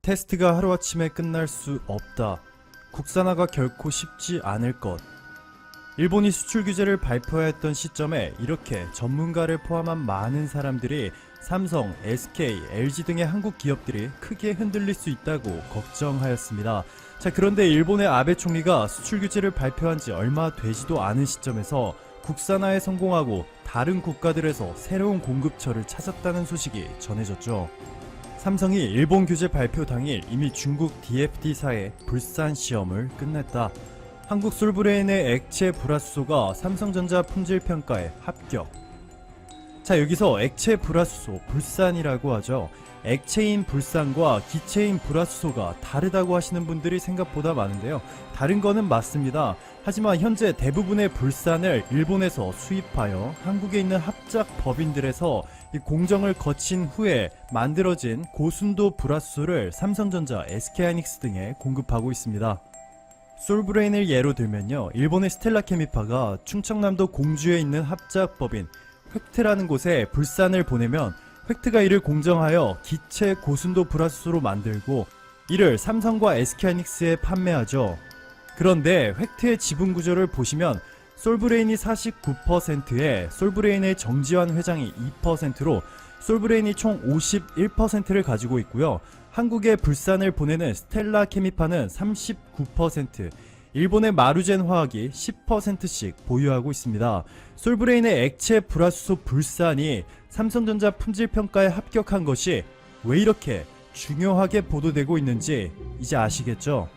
테스트가 하루아침에 끝날 수 없다. 국산화가 결코 쉽지 않을 것. 일본이 수출 규제를 발표했던 시점에 이렇게 전문가를 포함한 많은 사람들이 삼성, SK, LG 등의 한국 기업들이 크게 흔들릴 수 있다고 걱정하였습니다. 그런데 일본의 아베 총리가 수출 규제를 발표한 지 얼마 되지도 않은 시점에서 국산화에 성공하고 다른 국가들에서 새로운 공급처를 찾았다는 소식이 전해졌죠. 삼성이 일본 규제 발표 당일 이미 중국 DFD사의 불산 시험을 끝냈다. 한국 솔브레인의 액체 불화수소가 삼성전자 품질평가에 합격. 여기서 액체 불화수소, 불산이라고 하죠. 액체인 불산과 기체인 불화수소가 다르다고 하시는 분들이 생각보다 많은데요. 다른 거는 맞습니다. 하지만 현재 대부분의 불산을 일본에서 수입하여 한국에 있는 합작 법인들에서 이 공정을 거친 후에 만들어진 고순도 불화수소를 삼성전자, SK하이닉스 등에 공급하고 있습니다. 솔브레인을 예로 들면요, 일본의 스텔라케미파가 충청남도 공주에 있는 합작 법인 획트라는 곳에 불산을 보내면 획트가 이를 공정하여 기체 고순도 불화수소로 만들고 이를 삼성과 SK하이닉스에 판매하죠. 그런데 획트의 지분 구조를 보시면 솔브레인이 49%에 솔브레인의 정지환 회장이 2%로 솔브레인이 총 51%를 가지고 있고요. 한국에 불산을 보내는 스텔라케미파는 39%, 일본의 마루젠 화학이 10%씩 보유하고 있습니다. 솔브레인의 액체 불화수소 불산이 삼성전자 품질평가에 합격한 것이 왜 이렇게 중요하게 보도되고 있는지 이제 아시겠죠?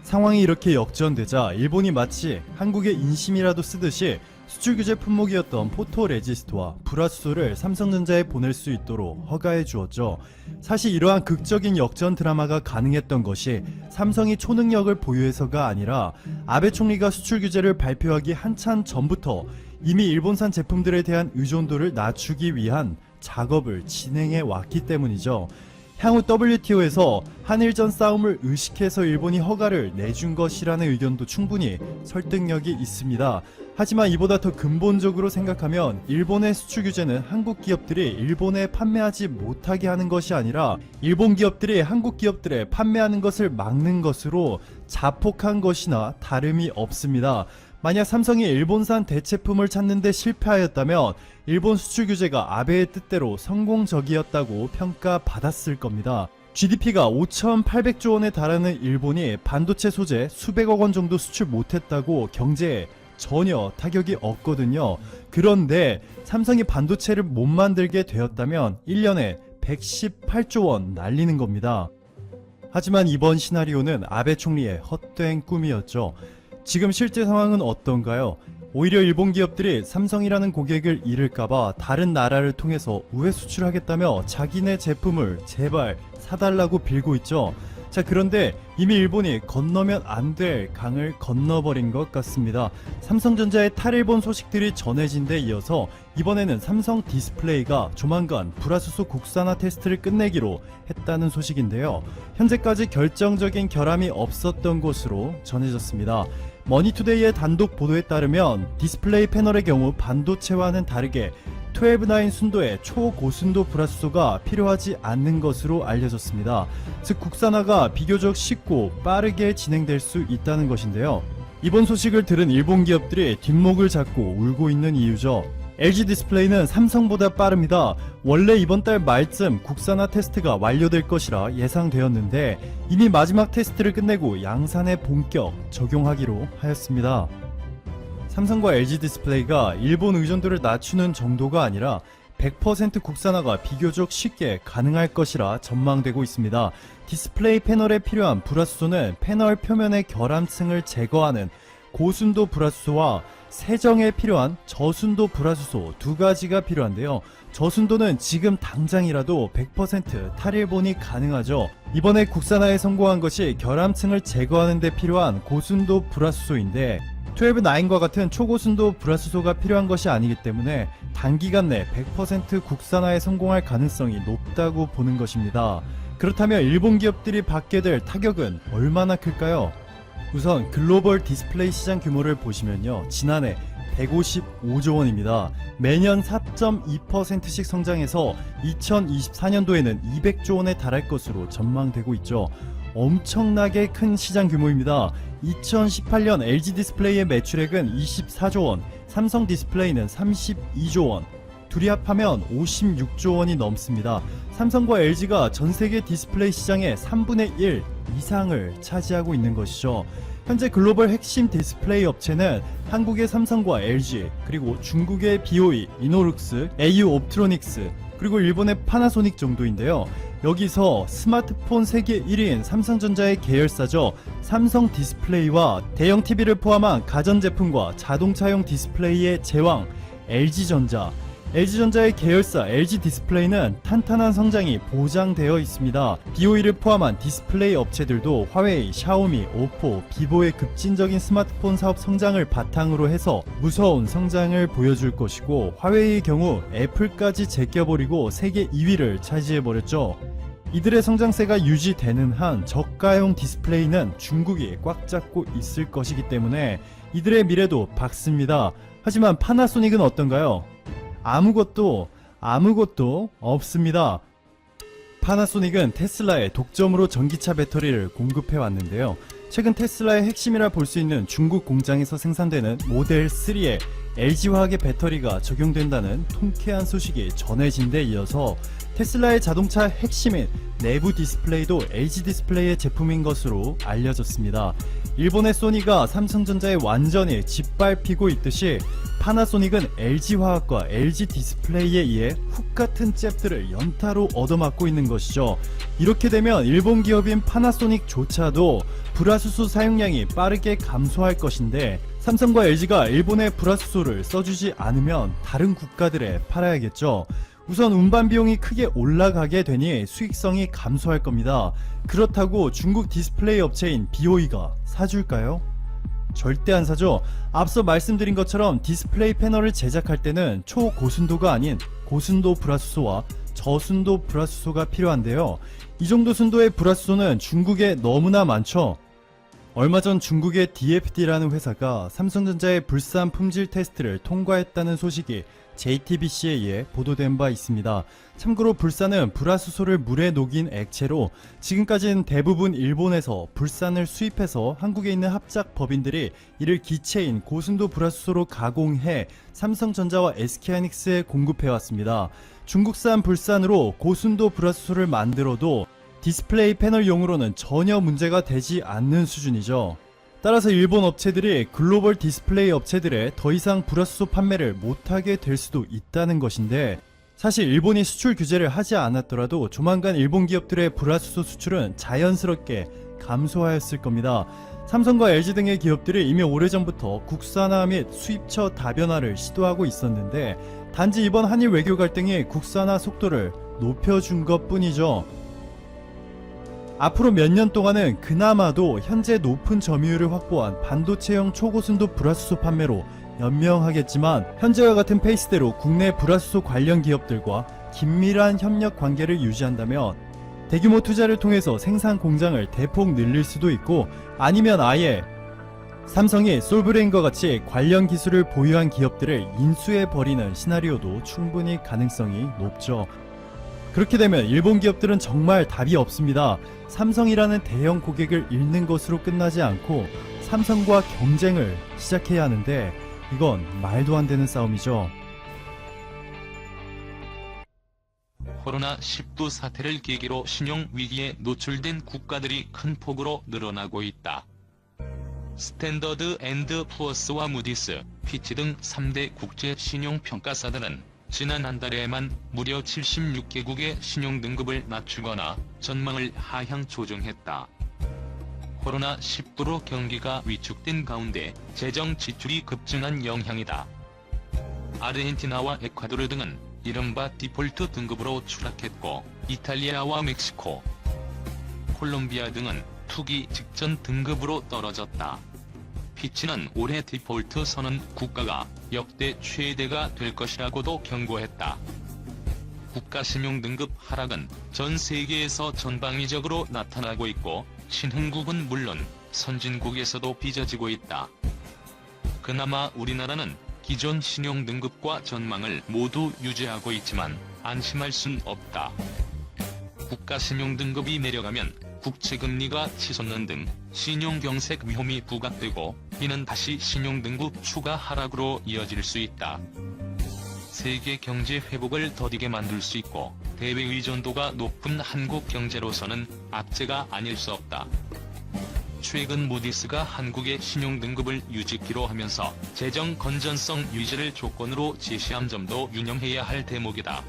상황이 이렇게 역전되자 일본이 마치 한국의 인심이라도 쓰듯이 수출 규제 품목이었던 포토레지스트와 불화수소를 삼성전자에 보낼 수 있도록 허가해 주었죠. 사실 이러한 극적인 역전 드라마가 가능했던 것이 삼성이 초능력을 보유해서가 아니라 아베 총리가 수출 규제를 발표하기 한참 전부터 이미 일본산 제품들에 대한 의존도를 낮추기 위한 작업을 진행해 왔기 때문이죠. 향후 WTO에서 한일전 싸움을 의식해서 일본이 허가를 내준 것이라는 의견도 충분히 설득력이 있습니다. 하지만 이보다 더 근본적으로 생각하면 일본의 수출 규제는 한국 기업들이 일본에 판매하지 못하게 하는 것이 아니라 일본 기업들이 한국 기업들에 판매하는 것을 막는 것으로 자폭한 것이나 다름이 없습니다. 만약 삼성이 일본산 대체품을 찾는데 실패하였다면 일본 수출 규제가 아베의 뜻대로 성공적이었다고 평가받았을 겁니다. GDP가 5,800조 원에 달하는 일본이 반도체 소재 수백억 원 정도 수출 못했다고 경제에 전혀 타격이 없거든요. 그런데 삼성이 반도체를 못 만들게 되었다면 1년에 118조 원 날리는 겁니다. 하지만 이번 시나리오는 아베 총리의 헛된 꿈이었죠. 지금 실제 상황은 어떤가요? 오히려 일본 기업들이 삼성이라는 고객을 잃을까봐 다른 나라를 통해서 우회 수출하겠다며 자기네 제품을 제발 사달라고 빌고 있죠. 그런데 이미 일본이 건너면 안 될 강을 건너버린 것 같습니다. 삼성전자의 탈일본 소식들이 전해진 데 이어서 이번에는 삼성 디스플레이가 조만간 불화수소 국산화 테스트를 끝내기로 했다는 소식인데요. 현재까지 결정적인 결함이 없었던 것으로 전해졌습니다. 머니투데이의 단독 보도에 따르면 디스플레이 패널의 경우 반도체와는 다르게 12-9 순도의 초고순도 불화수소가 필요하지 않는 것으로 알려졌습니다. 즉 국산화가 비교적 쉽고 빠르게 진행될 수 있다는 것인데요. 이번 소식을 들은 일본 기업들이 뒷목을 잡고 울고 있는 이유죠. LG 디스플레이는 삼성보다 빠릅니다. 원래 이번 달 말쯤 국산화 테스트가 완료될 것이라 예상되었는데 이미 마지막 테스트를 끝내고 양산에 본격 적용하기로 하였습니다. 삼성과 LG 디스플레이가 일본 의존도를 낮추는 정도가 아니라 100% 국산화가 비교적 쉽게 가능할 것이라 전망되고 있습니다. 디스플레이 패널에 필요한 불화수소는 패널 표면의 결함층을 제거하는 고순도 불화수소와 세정에 필요한 저순도 불화수소 두 가지가 필요한데요. 저순도는 지금 당장이라도 100% 탈일본이 가능하죠. 이번에 국산화에 성공한 것이 결함층을 제거하는 데 필요한 고순도 불화수소인데 12-9과 같은 초고순도 불화수소가 필요한 것이 아니기 때문에 단기간 내 100% 국산화에 성공할 가능성이 높다고 보는 것입니다. 그렇다면 일본 기업들이 받게 될 타격은 얼마나 클까요? 우선 글로벌 디스플레이 시장 규모를 보시면요, 지난해 155조 원입니다. 매년 4.2%씩 성장해서 2024년도에는 200조 원에 달할 것으로 전망되고 있죠. 엄청나게 큰 시장 규모입니다. 2018년 LG 디스플레이의 매출액은 24조 원, 삼성 디스플레이는 32조 원, 둘이 합하면 56조 원이 넘습니다. 삼성과 LG가 전 세계 디스플레이 시장의 3분의 1 이상을 차지하고 있는 것이죠. 현재 글로벌 핵심 디스플레이 업체는 한국의 삼성과 LG, 그리고 중국의 BOE, 이노룩스, AU 옵트로닉스, 그리고 일본의 파나소닉 정도인데요. 여기서 스마트폰 세계 1위인 삼성전자의 계열사죠. 삼성 디스플레이와 대형 TV를 포함한 가전제품과 자동차용 디스플레이의 제왕 LG전자, LG전자의 계열사 LG 디스플레이는 탄탄한 성장이 보장되어 있습니다. BOE를 포함한 디스플레이 업체들도 화웨이, 샤오미, 오포, 비보의 급진적인 스마트폰 사업 성장을 바탕으로 해서 무서운 성장을 보여줄 것이고, 화웨이의 경우 애플까지 제껴버리고 세계 2위를 차지해버렸죠. 이들의 성장세가 유지되는 한 저가형 디스플레이는 중국이 꽉 잡고 있을 것이기 때문에 이들의 미래도 밝습니다. 하지만 파나소닉은 어떤가요? 아무것도 없습니다. 파나소닉은 테슬라에 독점으로 전기차 배터리를 공급해 왔는데요. 최근 테슬라의 핵심이라 볼 수 있는 중국 공장에서 생산되는 모델 3에 LG화학의 배터리가 적용된다는 통쾌한 소식이 전해진 데 이어서 테슬라의 자동차 핵심인 내부 디스플레이도 LG 디스플레이의 제품인 것으로 알려졌습니다. 일본의 소니가 삼성전자에 완전히 짓밟히고 있듯이 파나소닉은 LG화학과 LG 디스플레이에 의해 훅 같은 잽들을 연타로 얻어맞고 있는 것이죠. 이렇게 되면 일본 기업인 파나소닉조차도 불화수소 사용량이 빠르게 감소할 것인데, 삼성과 LG가 일본에 불화수소를 써주지 않으면 다른 국가들에 팔아야겠죠. 우선 운반 비용이 크게 올라가게 되니 수익성이 감소할 겁니다. 그렇다고 중국 디스플레이 업체인 BOE가 사줄까요? 절대 안 사죠. 앞서 말씀드린 것처럼 디스플레이 패널을 제작할 때는 초고순도가 아닌 고순도 불화수소와 저순도 불화수소가 필요한데요. 이 정도 순도의 불화수소는 중국에 너무나 많죠. 얼마 전 중국의 DFD라는 회사가 삼성전자의 불산 품질 테스트를 통과했다는 소식이 JTBC에 의해 보도된 바 있습니다. 참고로 불산은 불화수소를 물에 녹인 액체로, 지금까지는 대부분 일본에서 불산을 수입해서 한국에 있는 합작 법인들이 이를 기체인 고순도 불화수소로 가공해 삼성전자와 SK하이닉스에 공급해왔습니다. 중국산 불산으로 고순도 불화수소를 만들어도 디스플레이 패널용으로는 전혀 문제가 되지 않는 수준이죠. 따라서 일본 업체들이 글로벌 디스플레이 업체들에 더 이상 불화수소 판매를 못하게 될 수도 있다는 것인데, 사실 일본이 수출 규제를 하지 않았더라도 조만간 일본 기업들의 불화수소 수출은 자연스럽게 감소하였을 겁니다. 삼성과 LG 등의 기업들이 이미 오래전부터 국산화 및 수입처 다변화를 시도하고 있었는데, 단지 이번 한일 외교 갈등이 국산화 속도를 높여준 것 뿐이죠. 앞으로 몇 년 동안은 그나마도 현재 높은 점유율을 확보한 반도체형 초고순도 불화수소 판매로 연명하겠지만, 현재와 같은 페이스대로 국내 불화수소 관련 기업들과 긴밀한 협력 관계를 유지한다면 대규모 투자를 통해서 생산 공장을 대폭 늘릴 수도 있고, 아니면 아예 삼성이 솔브레인과 같이 관련 기술을 보유한 기업들을 인수해버리는 시나리오도 충분히 가능성이 높죠. 그렇게 되면 일본 기업들은 정말 답이 없습니다. 삼성이라는 대형 고객을 잃는 것으로 끝나지 않고 삼성과 경쟁을 시작해야 하는데, 이건 말도 안 되는 싸움이죠. 코로나19 사태를 계기로 신용 위기에 노출된 국가들이 큰 폭으로 늘어나고 있다. 스탠더드 앤드 푸어스와 무디스, 피치 등 3대 국제 신용평가사들은 지난 한 달에만 무려 76개국의 신용등급을 낮추거나 전망을 하향 조정했다. 코로나19로 경기가 위축된 가운데 재정 지출이 급증한 영향이다. 아르헨티나와 에콰도르 등은 이른바 디폴트 등급으로 추락했고, 이탈리아와 멕시코, 콜롬비아 등은 투기 직전 등급으로 떨어졌다. 피치는 올해 디폴트 선언 국가가 역대 최대가 될 것이라고도 경고했다. 국가신용등급 하락은 전 세계에서 전방위적으로 나타나고 있고, 신흥국은 물론 선진국에서도 빚어지고 있다. 그나마 우리나라는 기존 신용 등급과 전망을 모두 유지하고 있지만 안심할 순 없다. 국가 신용 등급이 내려가면 국채금리가 치솟는 등 신용 경색 위험이 부각되고 이는 다시 신용 등급 추가 하락으로 이어질 수 있다. 세계 경제 회복을 더디게 만들 수 있고 대외 의존도가 높은 한국 경제로서는 악재가 아닐 수 없다. 최근 무디스가 한국의 신용등급을 유지키로 하면서 재정 건전성 유지를 조건으로 제시한 점도 유념해야 할 대목이다.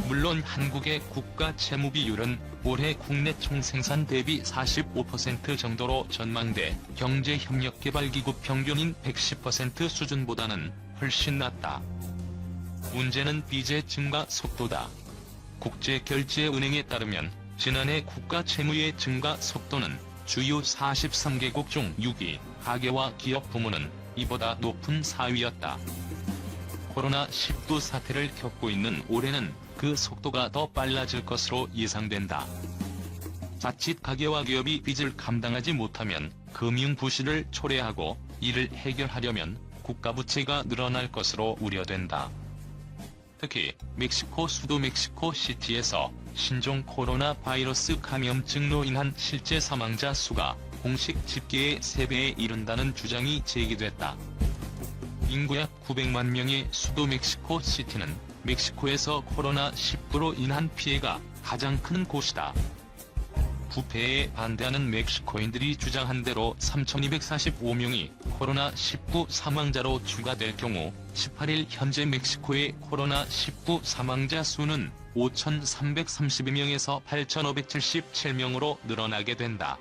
물론 한국의 국가 채무 비율은 올해 국내 총생산 대비 45% 정도로 전망돼 경제협력개발기구 평균인 110% 수준보다는 훨씬 낮다. 문제는 빚의 증가 속도다. 국제결제은행에 따르면 지난해 국가 채무의 증가 속도는 주요 43개국 중 6위, 가계와 기업 부문은 이보다 높은 4위였다. 코로나19 사태를 겪고 있는 올해는 그 속도가 더 빨라질 것으로 예상된다. 자칫 가계와 기업이 빚을 감당하지 못하면 금융 부실을 초래하고 이를 해결하려면 국가 부채가 늘어날 것으로 우려된다. 특히 멕시코 수도 멕시코시티에서 신종 코로나 바이러스 감염증로 인한 실제 사망자 수가 공식 집계의 3배에 이른다는 주장이 제기됐다. 인구 약 900만 명의 수도 멕시코시티는 멕시코에서 코로나19로 인한 피해가 가장 큰 곳이다. 부패에 반대하는 멕시코인들이 주장한 대로 3,245명이 코로나19 사망자로 추가될 경우 18일 현재 멕시코의 코로나19 사망자 수는 5,332명에서 8,577명으로 늘어나게 된다.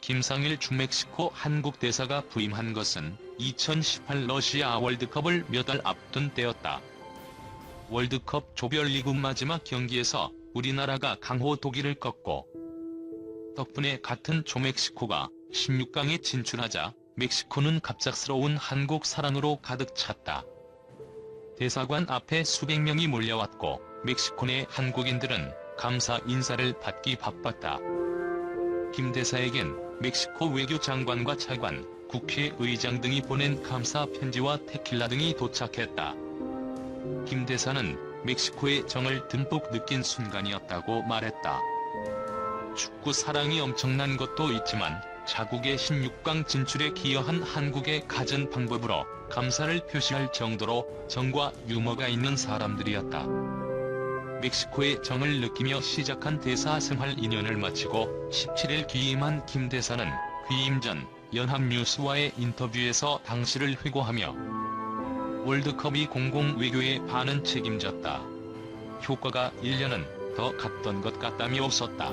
김상일 주멕시코 한국 대사가 부임한 것은 2018 러시아 월드컵을 몇 달 앞둔 때였다. 월드컵 조별리그 마지막 경기에서 우리나라가 강호 독일을 꺾고 덕분에 같은 조멕시코가 16강에 진출하자 멕시코는 갑작스러운 한국 사랑으로 가득 찼다. 대사관 앞에 수백 명이 몰려왔고 멕시코 내 한국인들은 감사 인사를 받기 바빴다. 김 대사에겐 멕시코 외교장관과 차관, 국회의장 등이 보낸 감사 편지와 테킬라 등이 도착했다. 김 대사는 멕시코의 정을 듬뿍 느낀 순간이었다고 말했다. 축구 사랑이 엄청난 것도 있지만 자국의 16강 진출에 기여한 한국에 갖은 방법으로 감사를 표시할 정도로 정과 유머가 있는 사람들이었다. 멕시코의 정을 느끼며 시작한 대사 생활 2년을 마치고 17일 귀임한 김 대사는 귀임 전 연합뉴스와의 인터뷰에서 당시를 회고하며 월드컵이 공공외교에 반은 책임졌다. 효과가 1년은 더 갔던 것 같다며 웃었다.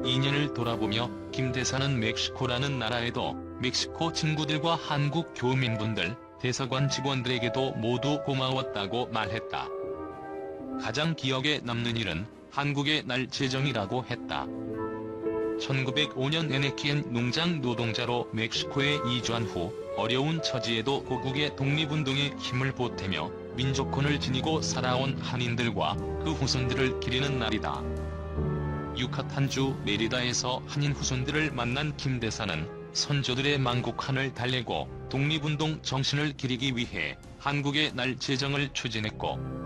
2년을 돌아보며 김 대사는 멕시코라는 나라에도 멕시코 친구들과 한국 교민분들, 대사관 직원들에게도 모두 고마웠다고 말했다. 가장 기억에 남는 일은 한국의 날 제정이라고 했다. 1905년 에네키엔 농장 노동자로 멕시코에 이주한 후 어려운 처지에도 고국의 독립운동에 힘을 보태며 민족혼을 지니고 살아온 한인들과 그 후손들을 기리는 날이다. 유카탄주 메리다에서 한인 후손들을 만난 김 대사는 선조들의 만국한을 달래고 독립운동 정신을 기리기 위해 한국의 날 제정을 추진했고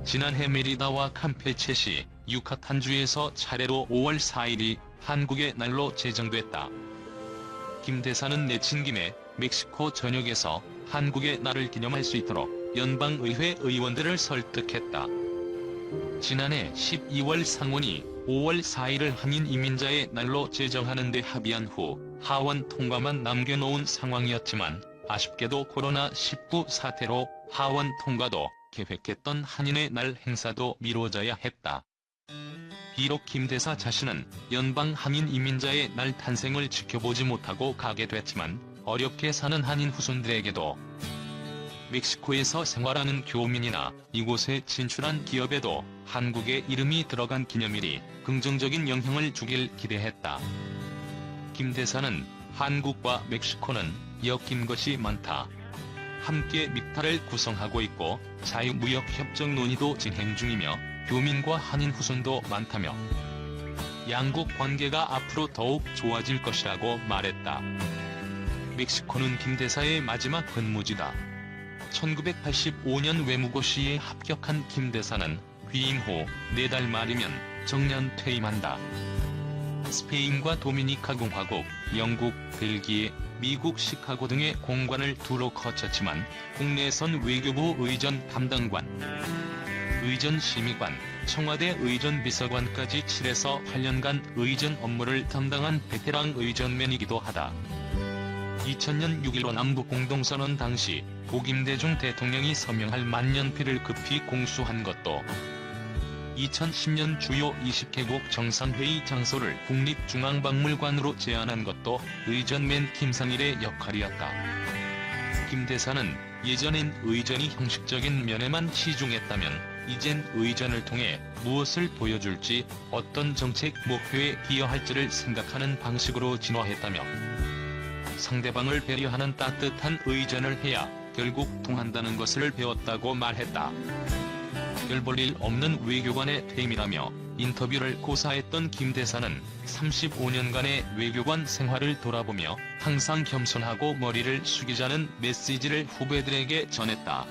지난해 메리다와 campeche시, 유카탄주에서 차례로 5월 4일이 한국의 날로 제정됐다. 김 대사는 내친 김에 멕시코 전역에서 한국의 날을 기념할 수 있도록 연방의회 의원들을 설득했다. 지난해 12월 상원이 5월 4일을 한인 이민자의 날로 제정하는 데 합의한 후 하원 통과만 남겨놓은 상황이었지만 아쉽게도 코로나19 사태로 하원 통과도 계획했던 한인의 날 행사도 미뤄져야 했다. 비록 김 대사 자신은 연방 한인 이민자의 날 탄생을 지켜보지 못하고 가게 됐지만 어렵게 사는 한인 후손들에게도 멕시코에서 생활하는 교민이나 이곳에 진출한 기업에도 한국의 이름이 들어간 기념일이 긍정적인 영향을 주길 기대했다. 김 대사는 한국과 멕시코는 엮인 것이 많다. 함께 믹타를 구성하고 있고 자유무역협정 논의도 진행 중이며 교민과 한인 후손도 많다며 양국 관계가 앞으로 더욱 좋아질 것이라고 말했다. 멕시코는 김 대사의 마지막 근무지다. 1985년 외무고시에 합격한 김 대사는 귀임 후 4달 만이면 정년 퇴임한다. 스페인과 도미니카 공화국, 영국, 벨기에, 미국 시카고 등의 공관을 두루 거쳤지만 국내선 외교부 의전 담당관, 의전 심의관, 청와대 의전 비서관까지 7에서 8년간 의전 업무를 담당한 베테랑 의전맨이기도 하다. 2000년 6.15 남북 공동선언 당시 고김대중 대통령이 서명할 만년필을 급히 공수한 것도, 2010년 주요 20개국 정상회의 장소를 국립중앙박물관으로 제안한 것도 의전맨 김상일의 역할이었다. 김 대사는 예전엔 의전이 형식적인 면에만 치중했다면 이젠 의전을 통해 무엇을 보여줄지, 어떤 정책 목표에 기여할지를 생각하는 방식으로 진화했다며 상대방을 배려하는 따뜻한 의전을 해야 결국 통한다는 것을 배웠다고 말했다. 별 볼 일 없는 외교관의 퇴임이라며 인터뷰를 고사했던 김 대사는 35년간의 외교관 생활을 돌아보며 항상 겸손하고 머리를 숙이자는 메시지를 후배들에게 전했다.